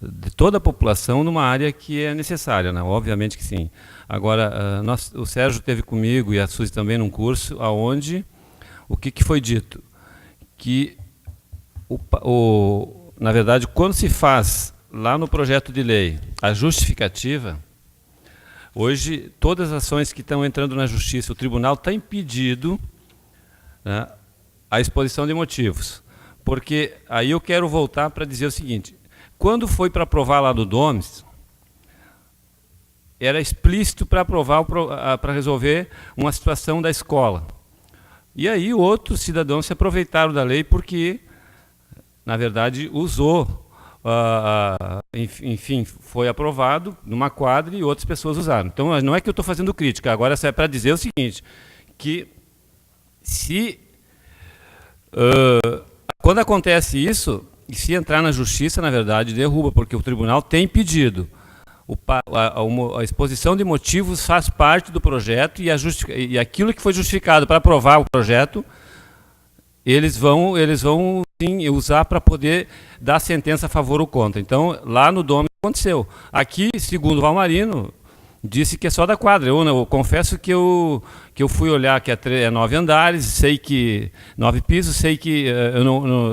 de toda a população numa área que é necessária, né? Obviamente que sim. Agora, o Sérgio teve comigo e a Suzy também num curso onde o que foi dito? Que, na verdade, quando se faz lá no projeto de lei a justificativa, hoje todas as ações que estão entrando na justiça, o tribunal está impedido, né, a exposição de motivos. Porque aí eu quero voltar para dizer o seguinte, quando foi para aprovar lá do Domes, era explícito para aprovar, para resolver uma situação da escola. E aí outros cidadãos se aproveitaram da lei porque, na verdade, usou, enfim, foi aprovado numa quadra e outras pessoas usaram. Então, não é que eu estou fazendo crítica, agora é para dizer o seguinte, que se, quando acontece isso, e se entrar na justiça, na verdade, derruba, porque o tribunal tem pedido. A exposição de motivos faz parte do projeto e aquilo que foi justificado para aprovar o projeto, eles vão sim, usar para poder dar sentença a favor ou contra. Então, lá no Dom aconteceu. Aqui, segundo o Valmarino, disse que é só da quadra. Eu confesso que eu fui olhar que é 9 andares, sei que 9 pisos, sei que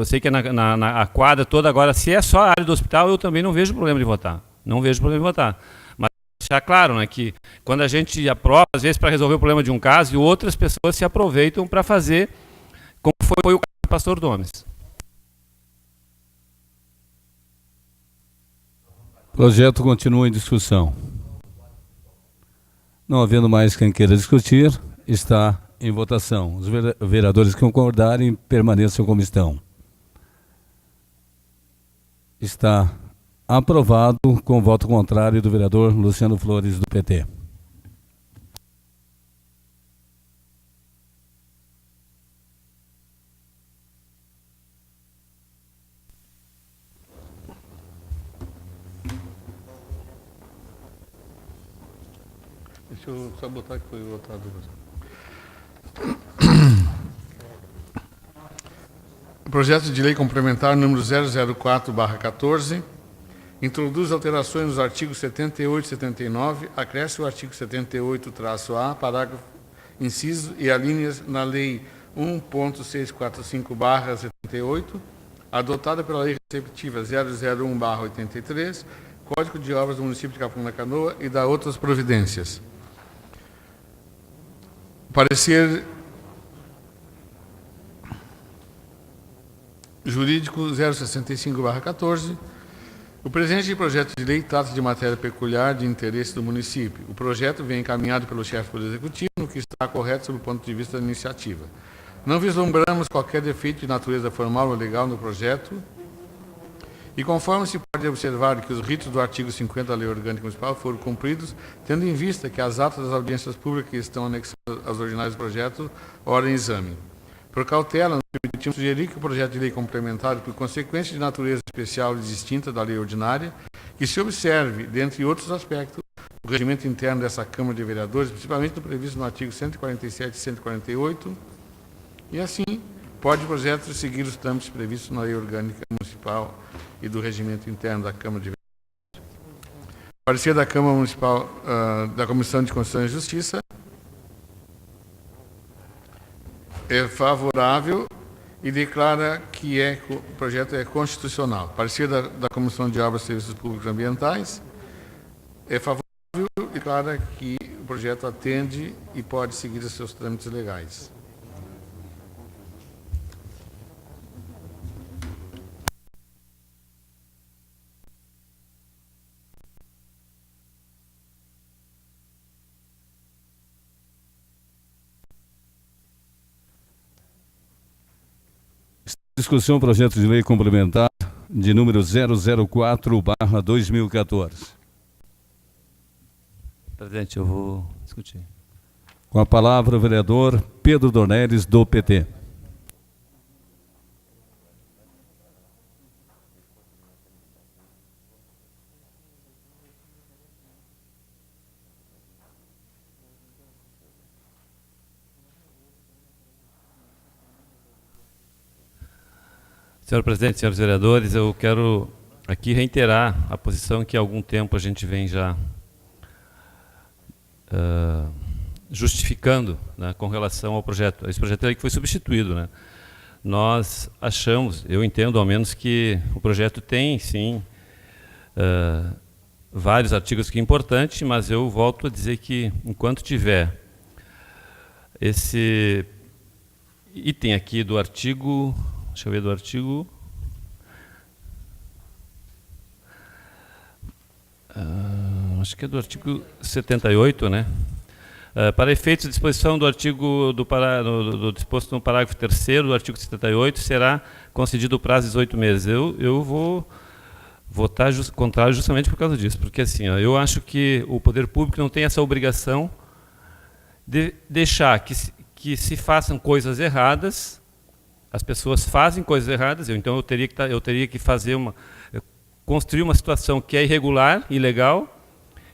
sei que é na quadra toda. Agora, se é só a área do hospital, eu também não vejo problema de votar. Não vejo problema de votar. Mas deixar claro, né, que quando a gente aprova, às vezes para resolver o problema de um caso, e outras pessoas se aproveitam para fazer, como foi o caso do pastor Domes. O projeto continua em discussão. Não havendo mais quem queira discutir, está em votação. Os vereadores que concordarem permaneçam como estão. Está aprovado com voto contrário do vereador Luciano Flores, do PT. Deixa eu só botar que foi votado. Projeto de lei complementar número 004/14 introduz alterações nos artigos 78 e 79, acresce o artigo 78-A, parágrafo, inciso e alíneas na lei 1.645/78, adotada pela lei receptiva 001/83, Código de Obras do município de Capão da Canoa e da outras providências. Parecer jurídico 065/14. O presente projeto de lei trata de matéria peculiar de interesse do município. O projeto vem encaminhado pelo chefe do Poder Executivo, no que está correto sob o ponto de vista da iniciativa. Não vislumbramos qualquer defeito de natureza formal ou legal no projeto, e conforme se pode observar que os ritos do artigo 50 da Lei Orgânica Municipal foram cumpridos, tendo em vista que as atas das audiências públicas que estão anexadas aos originais do projeto, ora em exame. Por cautela, nos permitimos sugerir que o projeto de lei complementar, por consequência de natureza especial e distinta da lei ordinária, que se observe, dentre outros aspectos, o regimento interno dessa Câmara de Vereadores, principalmente no previsto no artigo 147 e 148, e assim pode o projeto seguir os trâmites previstos na lei orgânica municipal e do regimento interno da Câmara de Vereadores. Parecer da Câmara Municipal, da Comissão de Constituição e Justiça, é favorável e declara que o projeto é constitucional. Parecer da Comissão de Obras e Serviços Públicos Ambientais é favorável e declara que o projeto atende e pode seguir os seus trâmites legais. Discussão projeto de lei complementar de número 004/2014. Presidente, eu vou discutir. Com a palavra o vereador Pedro Dornelles, do PT. Senhor presidente, senhores vereadores, eu quero aqui reiterar a posição que há algum tempo a gente vem já justificando, né, com relação ao projeto. Esse projeto aí que foi substituído, né? Nós achamos, eu entendo ao menos, que o projeto tem, sim, vários artigos que é importante, mas eu volto a dizer que enquanto tiver esse item aqui do artigo... Deixa eu ver do artigo. Acho que é do artigo 78, né? Para efeitos de disposição do artigo do disposto no parágrafo 3º do artigo 78, será concedido o prazo de 18 meses. Eu vou votar contrário justamente por causa disso, porque assim, ó, eu acho que o poder público não tem essa obrigação de deixar que se façam coisas erradas. As pessoas fazem coisas erradas, então eu teria que fazer construir uma situação que é irregular, ilegal,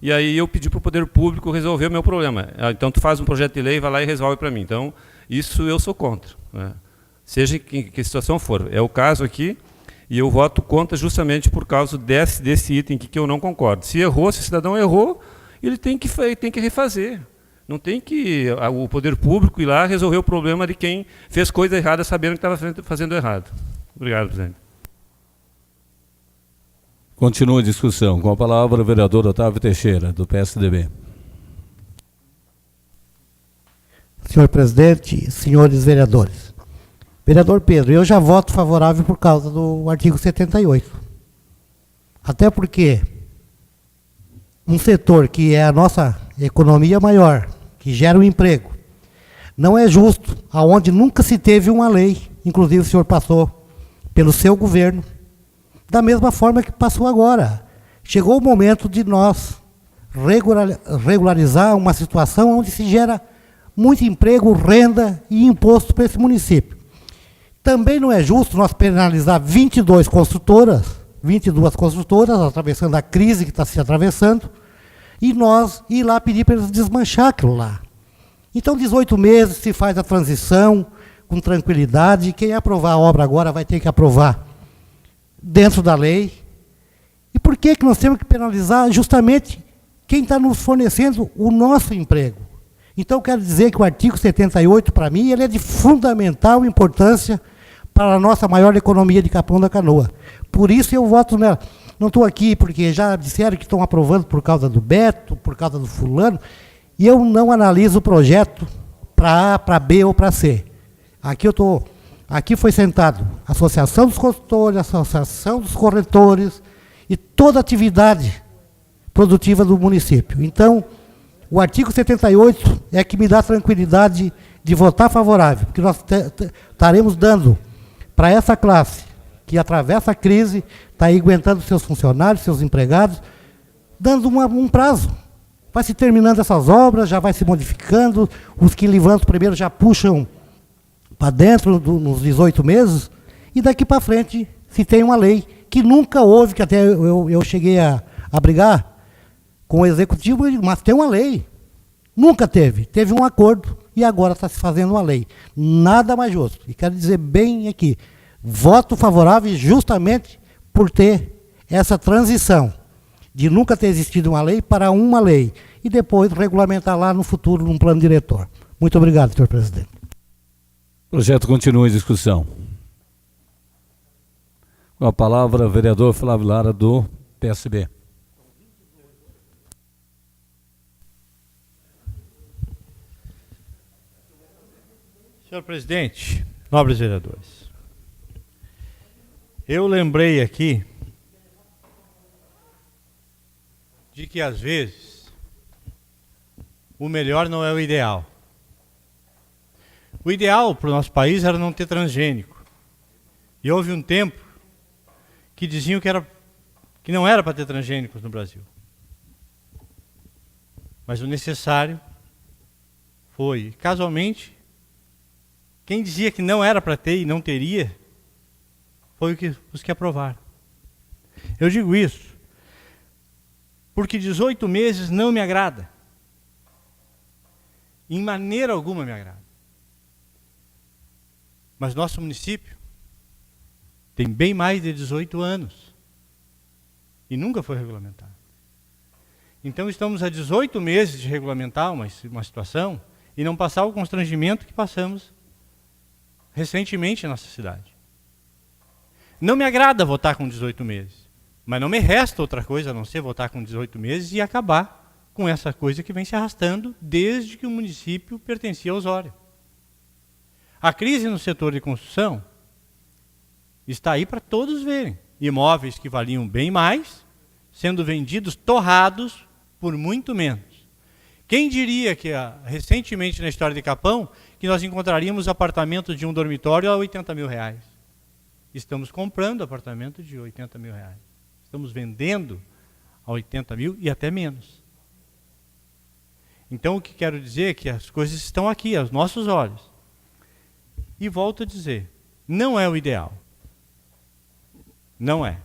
e aí eu pedir para o poder público resolver o meu problema. Então tu faz um projeto de lei, vai lá e resolve para mim. Então isso eu sou contra, né? Seja em que situação for. É o caso aqui, e eu voto contra justamente por causa desse item aqui que eu não concordo. Se errou, se o cidadão errou, ele tem que refazer. Não tem que o poder público ir lá resolver o problema de quem fez coisa errada sabendo que estava fazendo errado. Obrigado, presidente. Continua a discussão. Com a palavra o vereador Otávio Teixeira, do PSDB. Senhor presidente, senhores vereadores. Vereador Pedro, eu já voto favorável por causa do artigo 78. Até porque um setor que é a nossa economia maior, que gera um emprego, não é justo, aonde nunca se teve uma lei, inclusive o senhor passou pelo seu governo, da mesma forma que passou agora. Chegou o momento de nós regularizar uma situação onde se gera muito emprego, renda e imposto para esse município. Também não é justo nós penalizar 22 construtoras atravessando a crise que está se atravessando, e nós ir lá pedir para eles desmanchar aquilo lá. Então, 18 meses se faz a transição com tranquilidade. Quem aprovar a obra agora vai ter que aprovar dentro da lei. E por que nós temos que penalizar justamente quem está nos fornecendo o nosso emprego? Então, quero dizer que o artigo 78, para mim, ele é de fundamental importância para a nossa maior economia de Capão da Canoa. Por isso eu voto nela. Não estou aqui porque já disseram que estão aprovando por causa do Beto, por causa do fulano, e eu não analiso o projeto para A, para B ou para C. Aqui foi sentado a Associação dos Consultores, a Associação dos Corretores e toda a atividade produtiva do município. Então, o artigo 78 é que me dá tranquilidade de votar favorável, porque nós estaremos dando para essa classe que atravessa a crise, está aí aguentando seus funcionários, seus empregados, dando um prazo. Vai se terminando essas obras, já vai se modificando, os que levantam primeiro já puxam para dentro nos 18 meses, e daqui para frente se tem uma lei, que nunca houve, que até eu cheguei a brigar com o executivo, mas tem uma lei. Nunca teve um acordo, e agora está se fazendo uma lei. Nada mais justo. E quero dizer bem aqui, voto favorável justamente por ter essa transição de nunca ter existido uma lei para uma lei e depois regulamentar lá no futuro num plano diretor. Muito obrigado, senhor presidente. O projeto continua em discussão. Com a palavra, o vereador Flávio Lara, do PSB. Senhor presidente, nobres vereadores, eu lembrei aqui de que, às vezes, o melhor não é o ideal. O ideal para o nosso país era não ter transgênico. E houve um tempo que diziam que não era para ter transgênicos no Brasil. Mas o necessário foi, casualmente, quem dizia que não era para ter e não teria, foi os que aprovaram. Eu digo isso porque 18 meses não me agrada. Em maneira alguma me agrada. Mas nosso município tem bem mais de 18 anos e nunca foi regulamentado. Então estamos há 18 meses de regulamentar uma situação e não passar o constrangimento que passamos recentemente em nossa cidade. Não me agrada votar com 18 meses. Mas não me resta outra coisa a não ser votar com 18 meses e acabar com essa coisa que vem se arrastando desde que o município pertencia a Osório. A crise no setor de construção está aí para todos verem. Imóveis que valiam bem mais, sendo vendidos torrados por muito menos. Quem diria que recentemente na história de Capão que nós encontraríamos apartamentos de um dormitório a 80 mil reais? Estamos comprando apartamento de 80 mil reais. Estamos vendendo a 80 mil e até menos. Então, o que quero dizer é que as coisas estão aqui, aos nossos olhos. E volto a dizer, não é o ideal. Não é.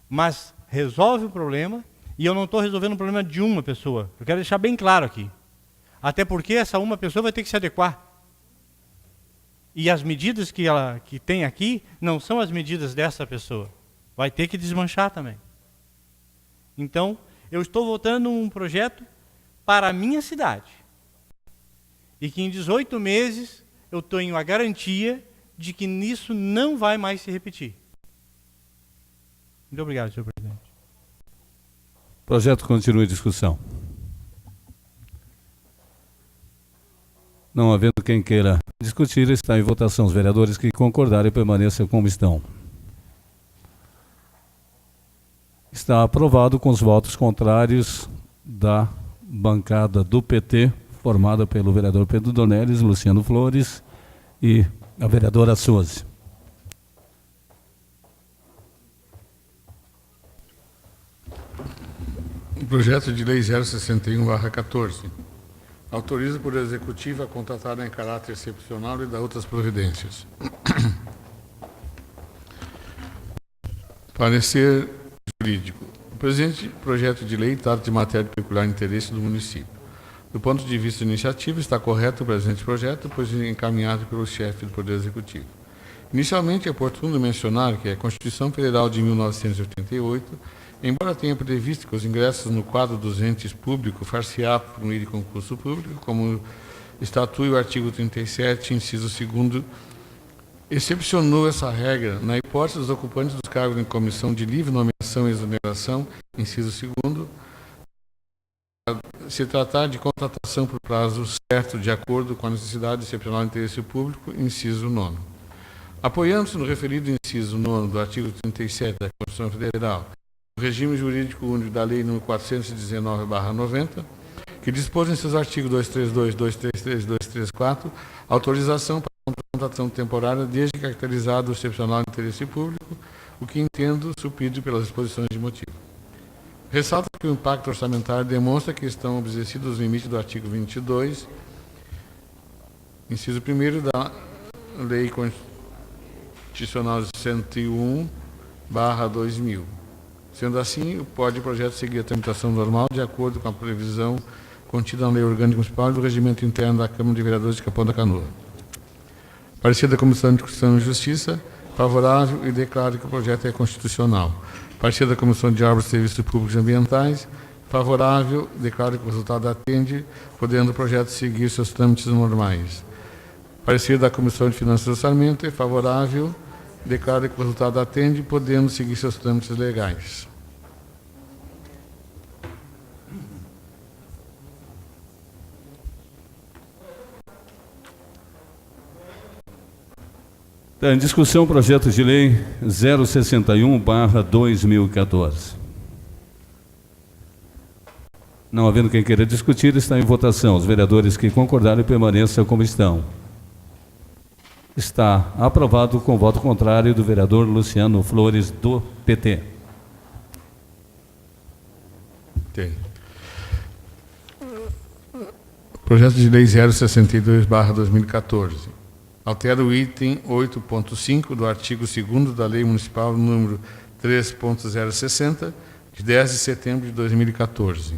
Mas resolve o problema, e eu não estou resolvendo o problema de uma pessoa. Eu quero deixar bem claro aqui. Até porque essa uma pessoa vai ter que se adequar. E as medidas que tem aqui não são as medidas dessa pessoa. Vai ter que desmanchar também. Então, eu estou votando um projeto para a minha cidade. E que em 18 meses eu tenho a garantia de que nisso não vai mais se repetir. Muito obrigado, senhor presidente. O projeto continua em discussão. Não havendo quem queira discutir, está em votação. Os vereadores que concordarem permaneçam como estão. Está aprovado com os votos contrários da bancada do PT, formada pelo vereador Pedro Dornelles, Luciano Flores e a vereadora Suzy. O projeto de lei 061/14 autoriza o Poder Executivo a contratar em caráter excepcional e dar outras providências. Parecer jurídico. O presente projeto de lei trata de matéria de peculiar interesse do município. Do ponto de vista iniciativa, está correto o presente projeto, pois é encaminhado pelo chefe do Poder Executivo. Inicialmente, é oportuno mencionar que a Constituição Federal de 1988, embora tenha previsto que os ingressos no quadro dos entes públicos far-se-á por meio de concurso público, como estatui o artigo 37, inciso 2º, excepcionou essa regra na hipótese dos ocupantes dos cargos em comissão de livre nomeação e exoneração, inciso 2º, se tratar de contratação por prazo certo de acordo com a necessidade excepcional de interesse público, inciso 9º. Apoiando-se no referido inciso 9º do artigo 37 da Constituição Federal, o regime jurídico único da Lei nº 419/90, que dispôs em seus artigos 232, 233 e 234, autorização para a contratação temporária desde que caracterizado o excepcional interesse público, o que entendo suprido pelas exposições de motivo. Ressalta que o impacto orçamentário demonstra que estão obedecidos os limites do artigo 22, inciso 1º da Lei Constitucional 101/2000. Sendo assim, pode o projeto seguir a tramitação normal de acordo com a previsão contida na Lei Orgânica Municipal e do Regimento Interno da Câmara de Vereadores de Capão da Canoa. Parecer da Comissão de Constituição e Justiça, favorável, e declaro que o projeto é constitucional. Parecer da Comissão de Obras e Serviços Públicos e Ambientais, favorável, declaro que o resultado atende, podendo o projeto seguir seus trâmites normais. Parecer da Comissão de Finanças e Orçamento é favorável, declaro que o resultado atende, podendo seguir seus trâmites legais. Está em discussão o projeto de lei 061/2014. Não havendo quem queira discutir, está em votação. Os vereadores que concordarem permaneçam como estão. Está aprovado com voto contrário do vereador Luciano Flores, do PT. Tem. Projeto de lei 062/2014. Altera o item 8.5 do artigo 2º da Lei Municipal número 3.060, de 10 de setembro de 2014.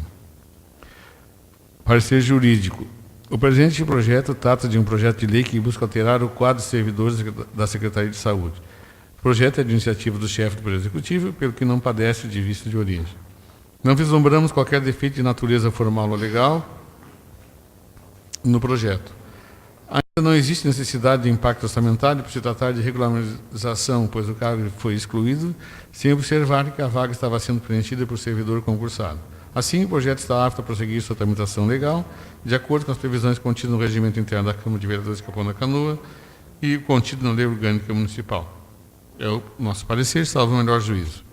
Parecer jurídico. O presente projeto trata de um projeto de lei que busca alterar o quadro de servidores da Secretaria de Saúde. O projeto é de iniciativa do chefe do Poder Executivo, pelo que não padece de vício de origem. Não vislumbramos qualquer defeito de natureza formal ou legal no projeto. Ainda não existe necessidade de impacto orçamentário por se tratar de regularização, pois o cargo foi excluído, sem observar que a vaga estava sendo preenchida por servidor concursado. Assim, o projeto está apto a prosseguir sua tramitação legal, de acordo com as previsões contidas no Regimento Interno da Câmara de Vereadores de Capão da Canoa e contido na Lei Orgânica Municipal. É o nosso parecer, salvo o melhor juízo.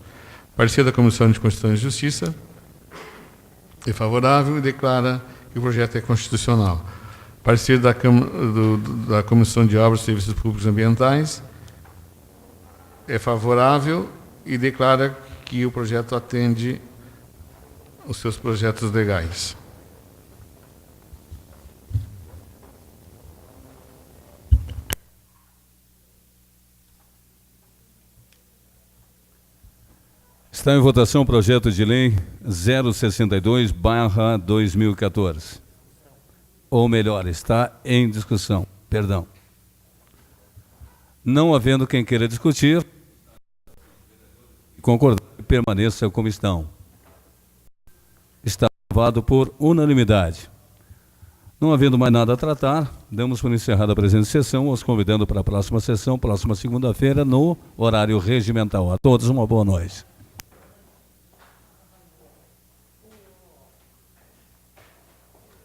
Parecer da Comissão de Constituição e Justiça é favorável e declara que o projeto é constitucional. Parecer da Comissão de Obras e Serviços Públicos Ambientais é favorável e declara que o projeto atende os seus projetos legais. Está em votação o projeto de lei 062/2014. Ou melhor, está em discussão. Perdão. Não havendo quem queira discutir, concordar, permaneça como estão. Está aprovado por unanimidade. Não havendo mais nada a tratar, damos por encerrada a presente sessão, os convidando para a próxima sessão, próxima segunda-feira, no horário regimental. A todos uma boa noite.